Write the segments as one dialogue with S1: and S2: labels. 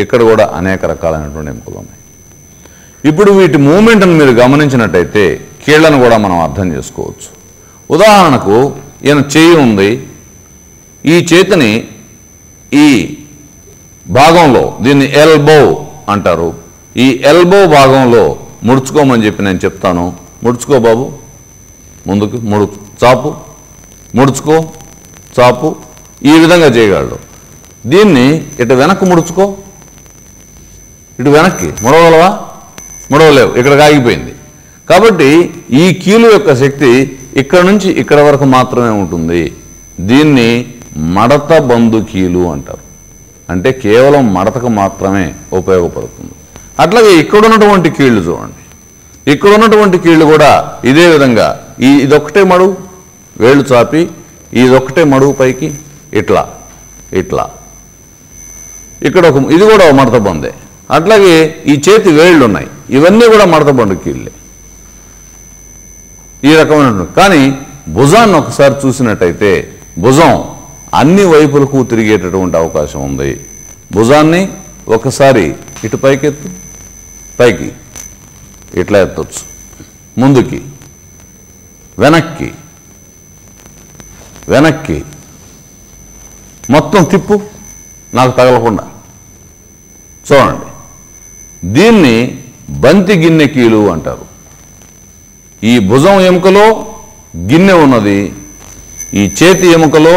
S1: ఇక్కడ కూడా అనేక రకాలైనటువంటి ఎముకలు ఉన్నాయి. ఇప్పుడు వీటి మూమెంట్ను మీరు గమనించినట్టయితే కీళ్లను కూడా మనం అర్థం చేసుకోవచ్చు. ఉదాహరణకు ఈయన చేయి ఉంది, ఈ చేతిని ఈ భాగంలో దీన్ని ఎల్బో అంటారు. ఈ ఎల్బో భాగంలో ముడుచుకోమని చెప్పి నేను చెప్తాను. ముడుచుకో బాబు, ముందుకు చాపు, ముడుచుకో, చాపు, ఈ విధంగా చేయగలడు. దీన్ని ఇటు వెనక్కి ముడుచుకో, ఇటు వెనక్కి ముడవగలవా? ముడవలేవు, ఇక్కడికి ఆగిపోయింది. కాబట్టి ఈ కీలు యొక్క శక్తి ఇక్కడ నుంచి ఇక్కడ వరకు మాత్రమే ఉంటుంది. దీన్ని మడత బందు కీలు అంటారు. అంటే కేవలం మడతకు మాత్రమే ఉపయోగపడుతుంది. అట్లాగే ఇక్కడ ఉన్నటువంటి కీళ్లు చూడండి, ఇక్కడ ఉన్నటువంటి కీళ్లు కూడా ఇదే విధంగా ఇదొక్కటే మడువు, వేళ్ళు చాపి ఇదొక్కటే మడువు పైకి ఇట్లా ఇట్లా, ఇక్కడ ఇది కూడా మడత బందే. అట్లాగే ఈ చేతి వేళ్ళు ఉన్నాయి, ఇవన్నీ కూడా మడత బండు కీళ్ళే. ఈ రకమైన కానీ భుజాన్ని ఒకసారి చూసినట్టయితే భుజం అన్ని వైపులకు తిరిగేటటువంటి అవకాశం ఉంది. భుజాన్ని ఒకసారి ఇటు పైకి ఎత్తు, పైకి ఇట్లా ఎత్తవచ్చు, ముందుకి, వెనక్కి, వెనక్కి, మొత్తం తిప్పు నాకు తగలకుండా. చూడండి, దీన్ని బంతి గిన్నె కీలు అంటారు. ఈ భుజం ఎముకలో గిన్నె ఉన్నది, ఈ చేతి ఎముకలో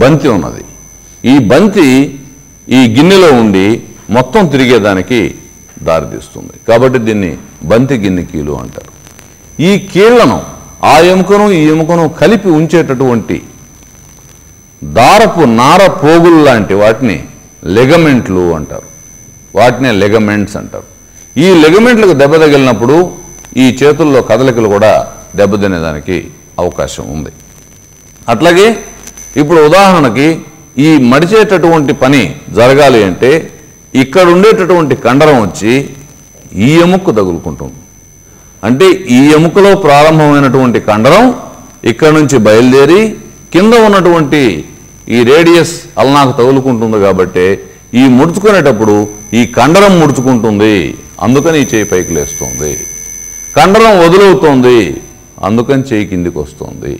S1: బంతి ఉన్నది. ఈ బంతి ఈ గిన్నెలో ఉండి మొత్తం తిరిగేదానికి దారితీస్తుంది. కాబట్టి దీన్ని బంతి గిన్నె కీలు అంటారు. ఈ కీళ్లను ఆ ఎముకను ఈ ఎముకను కలిపి ఉంచేటటువంటి దారపు నార పోగులు లాంటి వాటిని లెగమెంట్లు అంటారు. వాటినే లెగమెంట్స్ అంటారు. ఈ లెగమెంట్లకు దెబ్బ తగిలినప్పుడు ఈ చేతుల్లో కదలికలు కూడా దెబ్బతినేదానికి అవకాశం ఉంది. అట్లాగే ఇప్పుడు ఉదాహరణకి ఈ మడిచేటటువంటి పని జరగాలి అంటే ఇక్కడ ఉండేటటువంటి కండరం వచ్చి ఈ ఎముకకు తగులుకుంటుంది. అంటే ఈ ఎముకలో ప్రారంభమైనటువంటి కండరం ఇక్కడ నుంచి బయలుదేరి కింద ఉన్నటువంటి ఈ రేడియస్ అల్నాకు తగులుకుంటుంది. కాబట్టి ఈ ముడుచుకునేటప్పుడు ఈ కండరం ముడుచుకుంటుంది, అందుకని ఈ చేయి పైకి లేస్తుంది. కండరం వదులవుతోంది, అందుకని చేయి కిందికి వస్తుంది.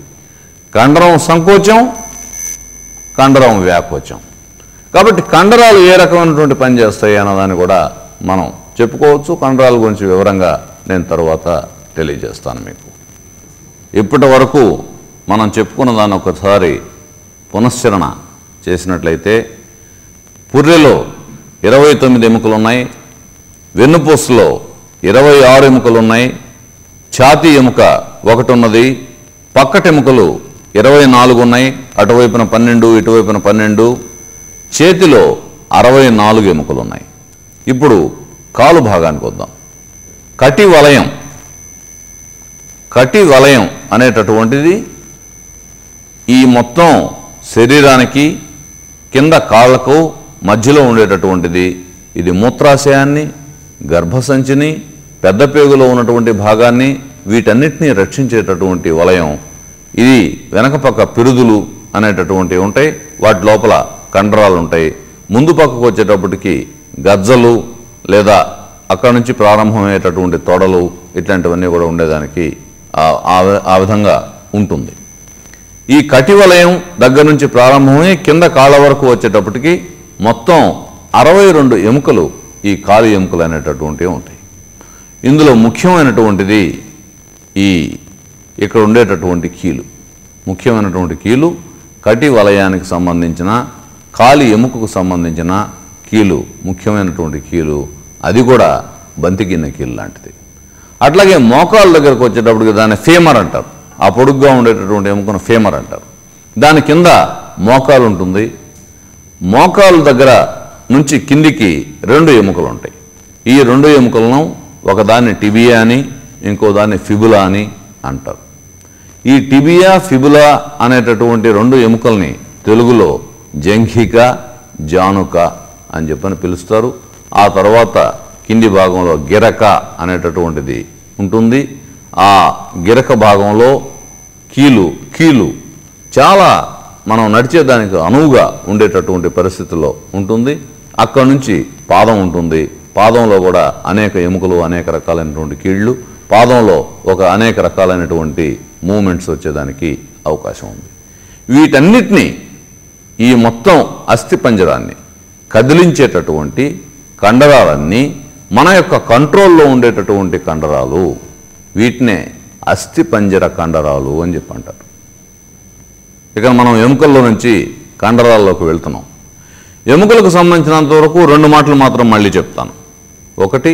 S1: కండరం సంకోచం, కండరం వ్యాకోచం. కాబట్టి కండరాలు ఏ రకమైనటువంటి పని చేస్తాయి అన్నదాన్ని కూడా మనం చెప్పుకోవచ్చు. కండరాల గురించి వివరంగా నేను తర్వాత తెలియజేస్తాను మీకు. ఇప్పటి వరకు మనం చెప్పుకున్న దాన్ని ఒకసారి పునశ్చరణ చేసినట్లయితే పుర్రెలో 29 ఎముకలు ఉన్నాయి, వెన్నుపూసలో 26 ఎముకలు ఉన్నాయి, ఛాతీ ఎముక ఒకటి ఉన్నది, పక్కటెముకలు 24 ఉన్నాయి, అటువైపున 12 ఇటువైపున 12, చేతిలో 64 ఎముకలు ఉన్నాయి. ఇప్పుడు కాలు భాగానికి వద్దాం. కటి వలయం అనేటటువంటిది ఈ మొత్తం శరీరానికి కింద కాళ్లకు మధ్యలో ఉండేటటువంటిది. ఇది మూత్రాశయాన్ని, గర్భసంచిని, పెద్ద పేగులో ఉన్నటువంటి భాగాన్ని, వీటన్నిటినీ రక్షించేటటువంటి వలయం. ఇది వెనక పక్క పిరుదులు అనేటటువంటివి ఉంటాయి, వాటి లోపల కండరాలు ఉంటాయి. ముందు పక్కకు వచ్చేటప్పటికి గజ్జలు లేదా అక్కడ నుంచి ప్రారంభమయ్యేటటువంటి తొడలు ఇట్లాంటివన్నీ కూడా ఉండేదానికి ఆ విధంగా ఉంటుంది. ఈ కటి వలయం దగ్గర నుంచి ప్రారంభమై కింద కాళ్ళ వరకు వచ్చేటప్పటికి మొత్తం 62 ఎముకలు ఈ కాలు ఎముకలు అనేటటువంటివి ఉంటాయి. ఇందులో ముఖ్యమైనటువంటిది ఇక్కడ ఉండేటటువంటి కీలు. ముఖ్యమైనటువంటి కీలు కటి వలయానికి సంబంధించిన, కాలి ఎముకకు సంబంధించిన కీలు, ముఖ్యమైనటువంటి కీలు. అది కూడా బంతిగిన్నె కీలు లాంటిది. అట్లాగే మోకాళ్ళ దగ్గరకు వచ్చేటప్పటికి దాన్ని ఫేమర్ అంటారు. ఆ పొడుగ్గా ఉండేటటువంటి ఎముకను ఫేమర్ అంటారు. దాని కింద మోకాలు ఉంటుంది. మోకాలు దగ్గర నుంచి కిందికి 2 ఎముకలు ఉంటాయి. ఈ 2 ఎముకలను ఒకదాన్ని టిబియా అని, ఇంకో దాన్ని ఫిబులా అని అంటారు. ఈ టిబియా, ఫిబులా అనేటటువంటి 2 ఎముకల్ని తెలుగులో జంఘిక, జానుక అని చెప్పని పిలుస్తారు. ఆ తర్వాత కింది భాగంలో గిరక అనేటటువంటిది ఉంటుంది. ఆ గిరక భాగంలో కీలు చాలా మనం నడిచేదానికి అనువుగా ఉండేటటువంటి పరిస్థితుల్లో ఉంటుంది. అక్కడ నుంచి పాదం ఉంటుంది. పాదంలో కూడా అనేక ఎముకలు, అనేక రకాలైనటువంటి కీళ్ళు, పాదంలో అనేక రకాలైనటువంటి మూమెంట్స్ వచ్చేదానికి అవకాశం ఉంది. వీటన్నిటినీ, ఈ మొత్తం అస్థిపంజరాన్ని కదిలించేటటువంటి కండరాలన్నీ మన యొక్క కంట్రోల్లో ఉండేటటువంటి కండరాలు. వీటినే అస్థిపంజర కండరాలు అని చెప్పి అంటారు. ఇక మనం ఎముకల్లో నుంచి కండరాల్లోకి వెళ్తున్నాం. ఎముకలకు సంబంధించినంత వరకు 2 మాటలు మాత్రం మళ్ళీ చెప్తాను. ఒకటి,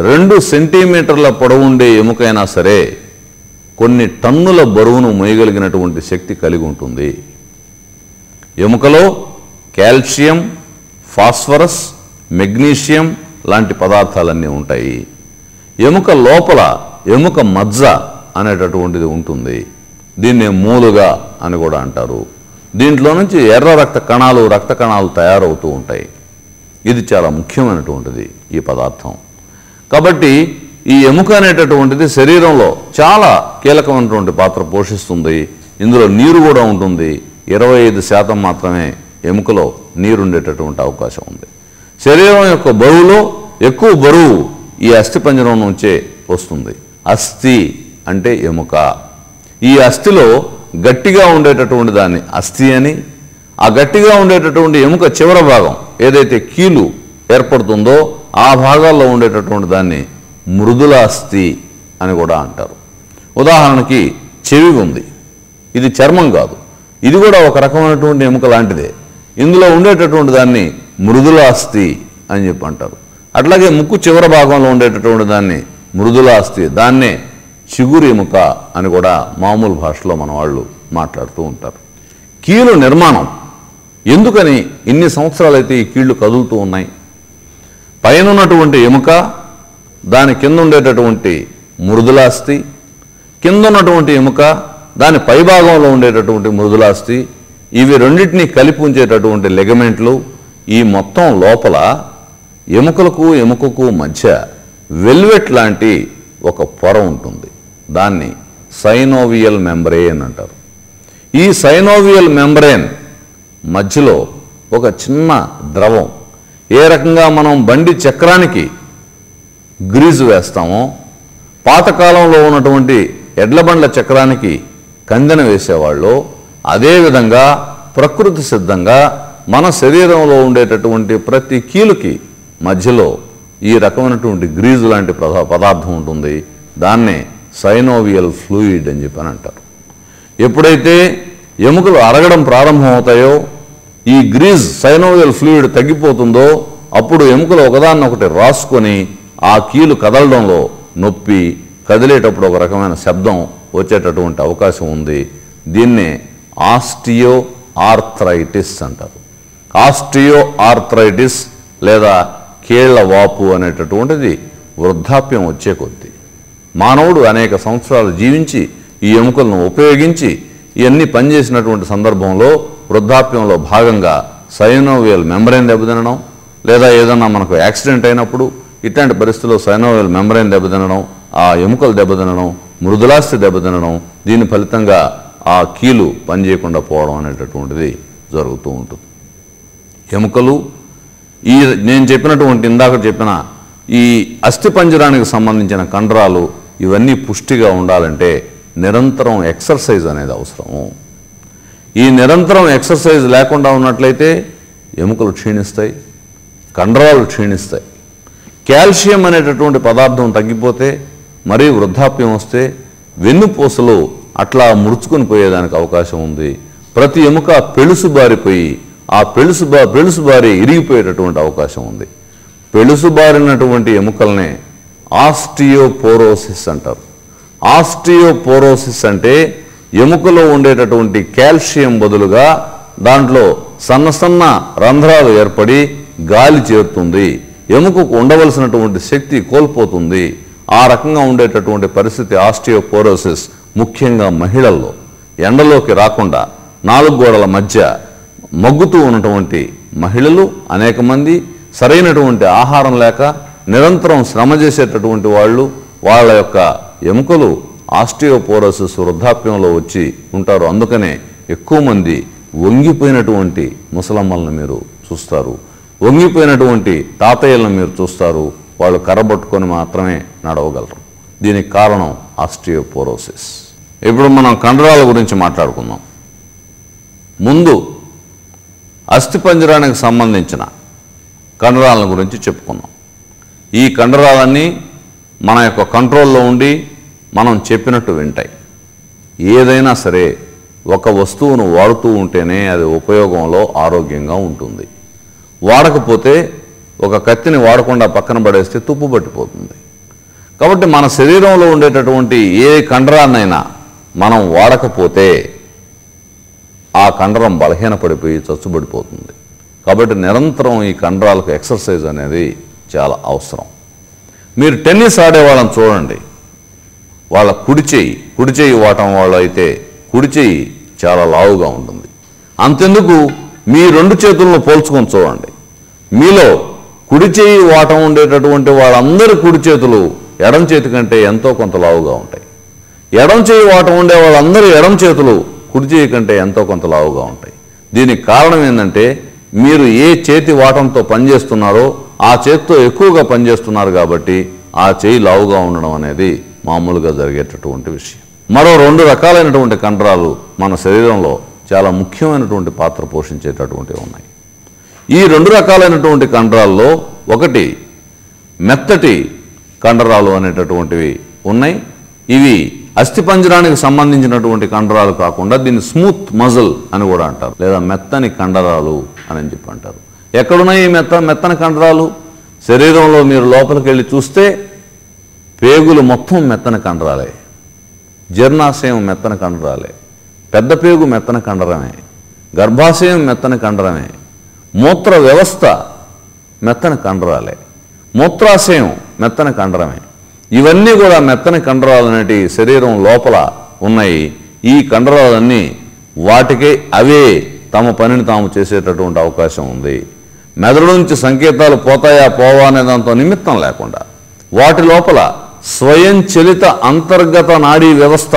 S1: 2 సెంటీమీటర్ల పొడవు ఉండే ఎముకైనా సరే కొన్ని టన్నుల బరువును మోయగలిగినటువంటి శక్తి కలిగి ఉంటుంది. ఎముకలో కాల్షియం, ఫాస్ఫరస్, మెగ్నీషియం లాంటి పదార్థాలన్నీ ఉంటాయి. ఎముక లోపల ఎముక మజ్జ అనేటటువంటిది ఉంటుంది. దీన్నే మూలుగా అని కూడా అంటారు. దీంట్లో నుంచి ఎర్ర రక్త కణాలు తయారవుతూ ఉంటాయి. ఇది చాలా ముఖ్యమైనటువంటిది ఈ పదార్థం. కాబట్టి ఈ ఎముక అనేటటువంటిది శరీరంలో చాలా కీలకమైనటువంటి పాత్ర పోషిస్తుంది. ఇందులో నీరు కూడా ఉంటుంది. 25% మాత్రమే ఎముకలో నీరుండేటటువంటి అవకాశం ఉంది. శరీరం యొక్క బరువులో ఎక్కువ బరువు ఈ అస్థిపంజరం నుంచే వస్తుంది. అస్థి అంటే ఎముక. ఈ అస్థిలో గట్టిగా ఉండేటటువంటి దాన్ని అస్థి అని, ఆ గట్టిగా ఉండేటటువంటి ఎముక చివరి భాగం ఏదైతే కీలు ఏర్పడుతుందో ఆ భాగాల్లో ఉండేటటువంటి దాన్ని మృదుల అస్థి అని కూడా అంటారు. ఉదాహరణకి చెవి ఉంది. ఇది చర్మం కాదు, ఇది కూడా ఒక రకమైనటువంటి ఎముక లాంటిదే. ఇందులో ఉండేటటువంటి దాన్ని మృదుల అస్థి అని చెప్పి అంటారు. అట్లాగే ముక్కు చివరి భాగంలో ఉండేటటువంటి దాన్ని మృదుల అస్థి, దాన్నే చిగురు ఎముక అని కూడా మామూలు భాషలో మన వాళ్ళు మాట్లాడుతూ ఉంటారు. కీలు నిర్మాణం, ఎందుకని ఇన్ని సంవత్సరాలైతే ఈ కీళ్లు కదులుతూ ఉన్నాయి? పైన ఉన్నటువంటి ఎముక, దాని కింద ఉండేటటువంటి మృదులాస్థి, కింద ఉన్నటువంటి ఎముక, దాని పైభాగంలో ఉండేటటువంటి మృదులాస్థి, ఇవి రెండింటినీ కలిపి ఉంచేటటువంటి లెగమెంట్లు. ఈ మొత్తం లోపల ఎముకకు మధ్య వెల్వెట్ లాంటి ఒక పొర ఉంటుంది. దాన్ని సైనోవియల్ మెంబ్రేన్ అంటారు. ఈ సైనోవియల్ మెంబ్రేన్ మధ్యలో ఒక చిన్న ద్రవం, ఏ రకంగా మనం బండి చక్రానికి గ్రీజు వేస్తామో, పాతకాలంలో ఉన్నటువంటి ఎడ్ల బండ్ల చక్రానికి కందెన వేసేవాళ్ళు, అదేవిధంగా ప్రకృతి సిద్ధంగా మన శరీరంలో ఉండేటటువంటి ప్రతి కీలుకి మధ్యలో ఈ రకమైనటువంటి గ్రీజు లాంటి పదార్థం ఉంటుంది. దాన్నే సైనోవియల్ ఫ్లూయిడ్ అని చెప్పని అంటారు. ఎప్పుడైతే ఎముకలు అరగడం ప్రారంభమవుతాయో, ఈ గ్రీజ్ సైనోవియల్ ఫ్లూయిడ్ తగ్గిపోతుందో, అప్పుడు ఎముకలు ఒకదాన్నొకటి రాసుకొని ఆ కీలు కదలడంలో నొప్పి, కదిలేటప్పుడు ఒక రకమైన శబ్దం వచ్చేటటువంటి అవకాశం ఉంది. దీన్నే ఆస్టియో ఆర్థరైటిస్ అంటారు. ఆస్టియో ఆర్థరైటిస్ లేదా కీళ్ల వాపు అనేటటువంటిది వృద్ధాప్యం వచ్చే కొద్దీ, మానవుడు అనేక సంవత్సరాలు జీవించి ఈ ఎముకలను ఉపయోగించి ఇవన్నీ పనిచేసినటువంటి సందర్భంలో వృద్ధాప్యంలో భాగంగా సైనోవియల్ మెంబ్రేన్ దెబ్బతినడం, లేదా ఏదన్నా మనకు యాక్సిడెంట్ అయినప్పుడు ఇట్లాంటి పరిస్థితుల్లో సైనోవియల్ మెంబ్రేన్ దెబ్బతినడం, ఆ ఎముకలు దెబ్బతినడం, మృదులాస్థి దెబ్బతినడం, దీని ఫలితంగా ఆ కీలు పనిచేయకుండా పోవడం అనేటటువంటిది జరుగుతూ ఉంటుంది. ఎముకలు, ఈ నేను చెప్పినటువంటి ఇందాక చెప్పిన ఈ అస్థిపంజరానికి సంబంధించిన కండరాలు, ఇవన్నీ పుష్టిగా ఉండాలంటే నిరంతరం ఎక్సర్సైజ్ అనేది అవసరము. ఈ నిరంతరం ఎక్సర్సైజ్ లేకుండా ఉన్నట్లయితే ఎముకలు క్షీణిస్తాయి, కండరాలు క్షీణిస్తాయి. కాల్షియం అనేటటువంటి పదార్థం తగ్గిపోతే, మరీ వృద్ధాప్యం వస్తే వెన్నుపూసలు అట్లా ముడుచుకొని పోయేదానికి అవకాశం ఉంది. ప్రతి ఎముక పెళుసుబారిపోయి ఆ పెళుసుబారి ఇరిగిపోయేటటువంటి అవకాశం ఉంది. పెళుసుబారినటువంటి ఎముకల్నే ఆస్టియోపోరోసిస్ అంటారు. ఆస్టియోపోరోసిస్ అంటే ఎముకలో ఉండేటటువంటి కాల్షియం బదులుగా దాంట్లో సన్న సన్న రంధ్రాలు ఏర్పడి గాలి చేరుతుంది, ఎముకకు ఉండవలసినటువంటి శక్తి కోల్పోతుంది. ఆ రకంగా ఉండేటటువంటి పరిస్థితి ఆస్టియోపోరోసిస్ ముఖ్యంగా మహిళల్లో. ఎండలోకి రాకుండా 4 గోడల మధ్య మగ్గుతూ ఉన్నటువంటి మహిళలు అనేక మంది, సరైనటువంటి ఆహారం లేక నిరంతరం శ్రమ చేసేటటువంటి వాళ్ళు, వాళ్ళ యొక్క ఎముకలు ఆస్టియోపోరోసిస్ వృద్ధాప్యంలో వచ్చి ఉంటారు. అందుకనే ఎక్కువ మంది వంగిపోయినటువంటి ముసలమ్మలను మీరు చూస్తారు. వంగిపోయినటువంటి తాతయ్యలను మీరు చూస్తారు, వాళ్ళు కర్రబట్టుకొని మాత్రమే నడవగలరు. దీనికి కారణం ఆస్టియోపోరోసిస్. ఇప్పుడు మనం కండరాల గురించి మాట్లాడుకుందాం. ముందు అస్థిపంజరానికి సంబంధించిన కండరాల గురించి చెప్పుకుందాం. ఈ కండరాలన్నీ మన యొక్క కంట్రోల్లో ఉండి మనం చెప్పినట్టు వింటాయి. ఏదైనా సరే ఒక వస్తువును వాడుతూ ఉంటేనే అది ఉపయోగంలో ఆరోగ్యంగా ఉంటుంది. వాడకపోతే, ఒక కత్తిని వాడకుండా పక్కన పడేస్తే తుప్పు పట్టిపోతుంది. కాబట్టి మన శరీరంలో ఉండేటటువంటి ఏ కండరాన్నైనా మనం వాడకపోతే ఆ కండరం బలహీనపడిపోయి చచ్చుబడిపోతుంది. కాబట్టి నిరంతరం ఈ కండరాలకు ఎక్సర్సైజ్ అనేది చాలా అవసరం. మీరు టెన్నిస్ ఆడే వాళ్ళని చూడండి, వాళ్ళ కుడి చేయి వాటం వాళ్ళు అయితే కుడి చేయి చాలా లావుగా ఉంటుంది. అంతెందుకు మీ రెండు చేతులను పోల్చుకొని చూడండి, మీలో కుడి చేయి వాటం ఉండేటటువంటి వాళ్ళందరి కుడి చేతులు ఎడం చేతి కంటే ఎంతో కొంత లావుగా ఉంటాయి. ఎడం చేయి వాటం ఉండే వాళ్ళందరూ ఎడం చేతులు కుడి చేయి కంటే ఎంతో కొంత లావుగా ఉంటాయి. దీనికి కారణం ఏంటంటే, మీరు ఏ చేతి వాటంతో పనిచేస్తున్నారో ఆ చేతితో ఎక్కువగా పనిచేస్తున్నారు కాబట్టి ఆ చేయి లావుగా ఉండడం అనేది మామూలుగా జరిగేటటువంటి విషయం. మరో 2 రకాలైనటువంటి కండరాలు మన శరీరంలో చాలా ముఖ్యమైనటువంటి పాత్ర పోషించేటటువంటివి ఉన్నాయి. ఈ 2 రకాలైనటువంటి కండరాల్లో ఒకటి మెత్తటి కండరాలు అనేటటువంటివి ఉన్నాయి. ఇవి అస్థిపంజరానికి సంబంధించినటువంటి కండరాలు కాకుండా దీన్ని స్మూత్ మజిల్ అని కూడా అంటారు, లేదా మెత్తని కండరాలు అని చెప్పి అంటారు. ఎక్కడున్నాయి ఈ మెత్తని కండరాలు? శరీరంలో మీరు లోపలికి వెళ్ళి చూస్తే పేగులు మొత్తం మెత్తని కండరాలే, జీర్ణాశయం మెత్తని కండరాలే, పెద్ద పేగు మెత్తని కండరమే, గర్భాశయం మెత్తని కండరమే, మూత్ర వ్యవస్థ మెత్తని కండరాలే, మూత్రాశయం మెత్తని కండరమే. ఇవన్నీ కూడా మెత్తని కండరాలు అనేటి శరీరం లోపల ఉన్నాయి. ఈ కండరాలన్నీ వాటికే అవే తమ పనిని తాము చేసేటటువంటి అవకాశం ఉంది. మెదడు నుంచి సంకేతాలు పోతాయా పోవా అనే దాంతో నిమిత్తం లేకుండా వాటి లోపల స్వయంచలిత అంతర్గత నాడీ వ్యవస్థ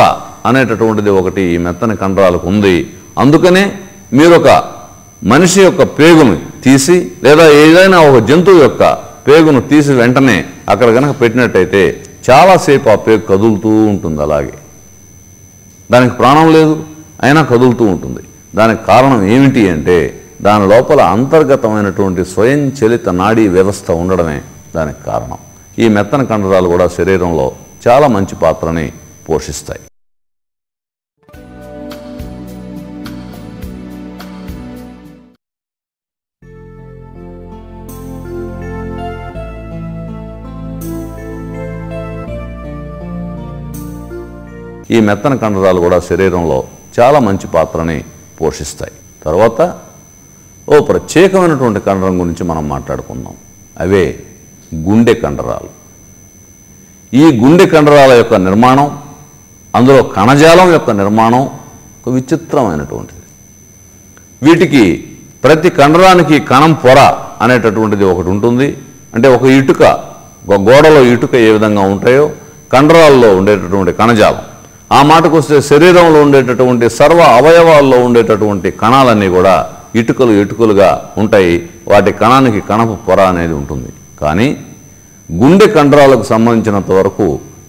S1: అనేటటువంటిది ఒకటి ఈ మెత్తని కండరాలకు ఉంది. అందుకనే మీరొక మనిషి యొక్క పేగును తీసి, లేదా ఏదైనా ఒక జంతువు యొక్క పేగును తీసి వెంటనే అక్కడ కనుక పెట్టినట్టయితే చాలాసేపు ఆ పేగు కదులుతూ ఉంటుంది. అలాగే దానికి ప్రాణం లేదు, అయినా కదులుతూ ఉంటుంది. దానికి కారణం ఏమిటి అంటే, దాని లోపల అంతర్గతమైనటువంటి స్వయంచలిత నాడీ వ్యవస్థ ఉండడమే దానికి కారణం. ఈ మెత్తని కండరాలు కూడా శరీరంలో చాలా మంచి పాత్రని పోషిస్తాయి. ఈ మెత్తని కండరాలు కూడా శరీరంలో చాలా మంచి పాత్రని పోషిస్తాయి. తర్వాత ఓ ప్రత్యేకమైనటువంటి కండరం గురించి మనం మాట్లాడుకుందాం. అవే గుండె కండరాలు. ఈ గుండె కండరాల యొక్క నిర్మాణం, అందులో కణజాలం యొక్క నిర్మాణం ఒక విచిత్రమైనటువంటిది. వీటికి ప్రతి కండరానికి కణం పొర అనేటటువంటిది ఒకటి ఉంటుంది. అంటే ఒక ఇటుక, ఒక గోడలో ఇటుక ఏ విధంగా ఉంటాయో కండరాల్లో ఉండేటటువంటి కణజాలం, ఆ మాటకు వస్తే శరీరంలో ఉండేటటువంటి సర్వ అవయవాల్లో ఉండేటటువంటి కణాలన్నీ కూడా ఇటుకలుగా ఉంటాయి. వాటి కణానికి కణపు పొర అనేది ఉంటుంది. కానీ గుండె కండరాలకు సంబంధించినంత వరకు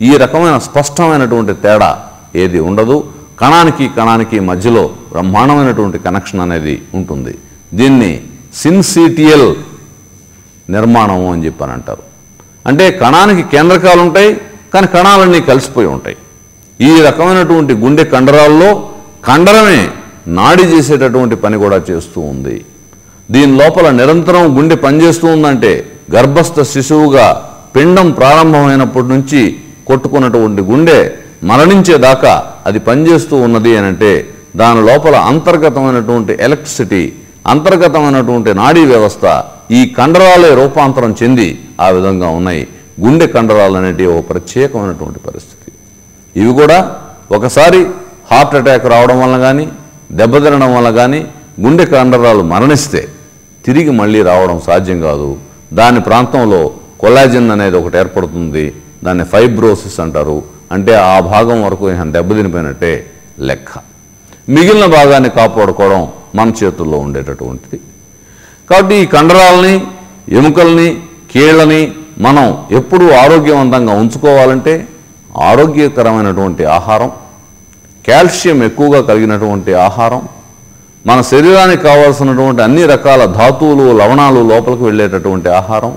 S1: ఈ రకమైన స్పష్టమైనటువంటి తేడా ఏది ఉండదు. కణానికి మధ్యలో బ్రహ్మాండమైనటువంటి కనెక్షన్ అనేది ఉంటుంది. దీన్ని సిన్సిటియల్ నిర్మాణము అని చెప్పని అంటారు. అంటే కణానికి కేంద్రకాలు ఉంటాయి, కానీ కణాలన్నీ కలిసిపోయి ఉంటాయి. ఈ రకమైనటువంటి గుండె కండరాల్లో కండరమే నాడి చేసేటటువంటి పని కూడా చేస్తూ ఉంది. దీని లోపల నిరంతరం గుండె పనిచేస్తూ ఉందంటే, గర్భస్థ శిశువుగా పిండం ప్రారంభమైనప్పటి నుంచి కొట్టుకున్నటువంటి గుండె మరణించేదాకా అది పనిచేస్తూ ఉన్నది అని అంటే, దాని లోపల అంతర్గతమైనటువంటి ఎలక్ట్రిసిటీ, అంతర్గతమైనటువంటి నాడీ వ్యవస్థ ఈ కండరాలే రూపాంతరం చెంది ఆ విధంగా ఉన్నాయి. గుండె కండరాలు అనేటివి ఒక ప్రత్యేకమైనటువంటి పరిస్థితి. ఇవి కూడా ఒకసారి హార్ట్ అటాక్ రావడం వల్ల కానీ, దెబ్బతినడం వల్ల కానీ గుండె కండరాలు మరణిస్తే తిరిగి మళ్ళీ రావడం సాధ్యం కాదు. దాని ప్రాంతంలో కొలాజిన్ అనేది ఒకటి ఏర్పడుతుంది. దాన్ని ఫైబ్రోసిస్ అంటారు. అంటే ఆ భాగం వరకు దెబ్బతినిపోయినట్టే లెక్క. మిగిలిన భాగాన్ని కాపాడుకోవడం మన చేతుల్లో ఉండేటటువంటిది. కాబట్టి ఈ కండరాలని, ఎముకల్ని, కీళ్ళని మనం ఎప్పుడూ ఆరోగ్యవంతంగా ఉంచుకోవాలంటే ఆరోగ్యకరమైనటువంటి ఆహారం, కాల్షియం ఎక్కువగా కలిగినటువంటి ఆహారం, మన శరీరానికి కావాల్సినటువంటి అన్ని రకాల ధాతువులు, లవణాలు లోపలికి వెళ్ళేటటువంటి ఆహారం,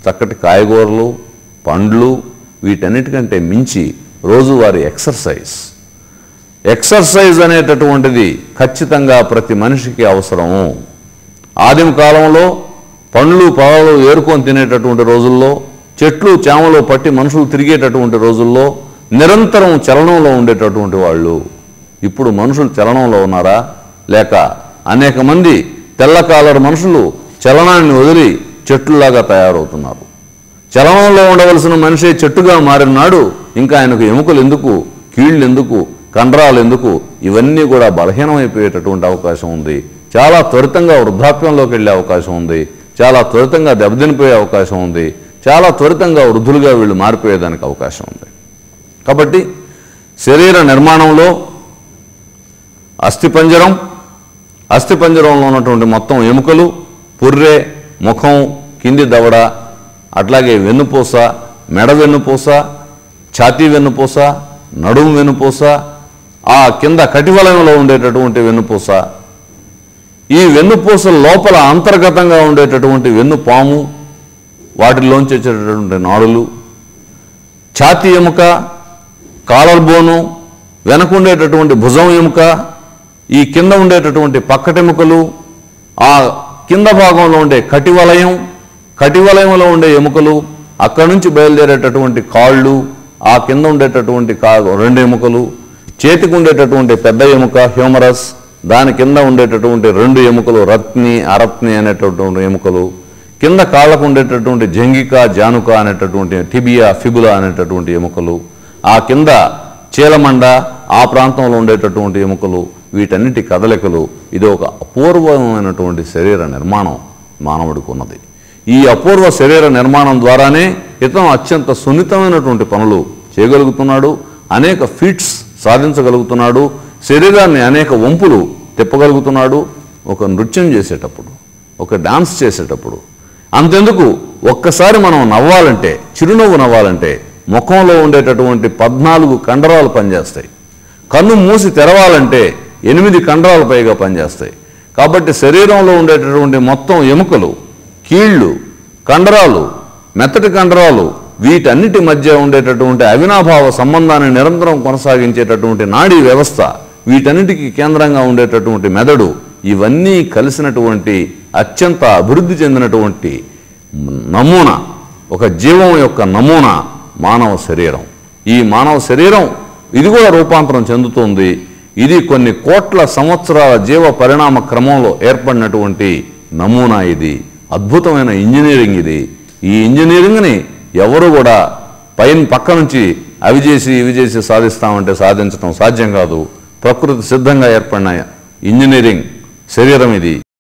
S1: చక్కటి కాయగూరలు, పండ్లు, వీటన్నిటికంటే మించి రోజువారీ ఎక్సర్సైజ్ అనేటటువంటిది ఖచ్చితంగా ప్రతి మనిషికి అవసరము. ఆదిమ కాలంలో పండ్లు పొలాలు ఏరుకొని తినేటటువంటి రోజుల్లో, చెట్లు చేమలు పట్టి మనుషులు తిరిగేటటువంటి రోజుల్లో నిరంతరం చలనంలో ఉండేటటువంటి వాళ్ళు. ఇప్పుడు మనుషులు చలనంలో ఉన్నారా? లేక అనేక మంది తెల్ల కాలర్ మనుషులు చలనాన్ని వదిలి చెట్లులాగా తయారవుతున్నారు. చలనంలో ఉండవలసిన మనిషి చెట్టుగా మారిన నాడు ఇంకా ఆయనకు ఎముకలు ఎందుకు, కీళ్ళు ఎందుకు, కండరాలు ఎందుకు, ఇవన్నీ కూడా బలహీనమైపోయేటటువంటి అవకాశం ఉంది. చాలా త్వరితంగా వృద్ధాప్యంలోకి వెళ్ళే అవకాశం ఉంది. చాలా త్వరితంగా దెబ్బతినిపోయే అవకాశం ఉంది. చాలా త్వరితంగా వృద్ధులుగా వీళ్ళు మారిపోయేదానికి అవకాశం ఉంది. కాబట్టి శరీర నిర్మాణంలో అస్థిపంజరంలో ఉన్నటువంటి మొత్తం ఎముకలు, పుర్రె, ముఖం, కింది దవడ, అట్లాగే వెన్నుపూస, మెడ వెన్నుపూస, ఛాతీ వెన్నుపూస, నడుము వెన్నుపూస, ఆ కింద కటివలయంలో ఉండేటటువంటి వెన్నుపూస, ఈ వెన్నుపూస లోపల అంతర్గతంగా ఉండేటటువంటి వెన్నుపాము, వాటిలోంచి వచ్చేటటువంటి నాడులు, ఛాతీ ఎముక, కాలర్ బోను, వెనకుండేటటువంటి భుజం ఎముక, ఈ కింద ఉండేటటువంటి పక్కటెముకలు, ఆ కింద భాగంలో ఉండే కటివలయంలో ఉండే ఎముకలు, అక్కడి నుంచి బయలుదేరేటటువంటి కాళ్ళు, ఆ కింద ఉండేటటువంటి రెండు ఎముకలు, చేతికి ఉండేటటువంటి పెద్ద ఎముక హ్యూమరస్, దాని కింద ఉండేటటువంటి రెండు ఎముకలు రత్ని, అరత్ని అనేటటువంటి ఎముకలు, కింద కాళ్ళకు ఉండేటటువంటి జంగిక, జానుక అనేటటువంటి టిబియా, ఫిబులా అనేటటువంటి ఎముకలు, ఆ కింద చీలమండ, ఆ ప్రాంతంలో ఉండేటటువంటి ఎముకలు, వీటన్నిటి కదలికలు. ఇది ఒక అపూర్వమైనటువంటి శరీర నిర్మాణం మానవుడికి ఉన్నది. ఈ అపూర్వ శరీర నిర్మాణం ద్వారానే ఇతను అత్యంత సున్నితమైనటువంటి పనులు చేయగలుగుతున్నాడు, అనేక ఫీట్స్ సాధించగలుగుతున్నాడు, శరీరాన్ని అనేక వంపులు తిప్పగలుగుతున్నాడు. ఒక నృత్యం చేసేటప్పుడు, ఒక డాన్స్ చేసేటప్పుడు, అంతెందుకు ఒక్కసారి మనం నవ్వాలంటే, చిరునవ్వు నవ్వాలంటే ముఖంలో ఉండేటటువంటి 14 కండరాలు పనిచేస్తాయి. కన్ను మూసి తెరవాలంటే 8 కండరాలు పైగా పనిచేస్తాయి. కాబట్టి శరీరంలో ఉండేటటువంటి మొత్తం ఎముకలు, కీళ్ళు, కండరాలు, మెత్తటి కండరాలు, వీటన్నిటి మధ్య ఉండేటటువంటి అవినాభావ సంబంధాన్ని నిరంతరం కొనసాగించేటటువంటి నాడీ వ్యవస్థ, వీటన్నిటికీ కేంద్రంగా ఉండేటటువంటి మెదడు, ఇవన్నీ కలిసినటువంటి అత్యంత అభివృద్ధి చెందినటువంటి నమూనా, ఒక జీవం యొక్క నమూనా మానవ శరీరం. ఈ మానవ శరీరం ఇది కూడా రూపాంతరం చెందుతుంది. ఇది కొన్ని కోట్ల సంవత్సరాల జీవ పరిణామ క్రమంలో ఏర్పడినటువంటి నమూనా. ఇది అద్భుతమైన ఇంజనీరింగ్. ఈ ఇంజనీరింగ్ని ఎవరు కూడా పక్క నుంచి అవి చేసి ఇవి చేసి సాధిస్తామంటే సాధించడం సాధ్యం కాదు. ప్రకృతి సిద్ధంగా ఏర్పడిన ఇంజనీరింగ్ శరీరం ఇది.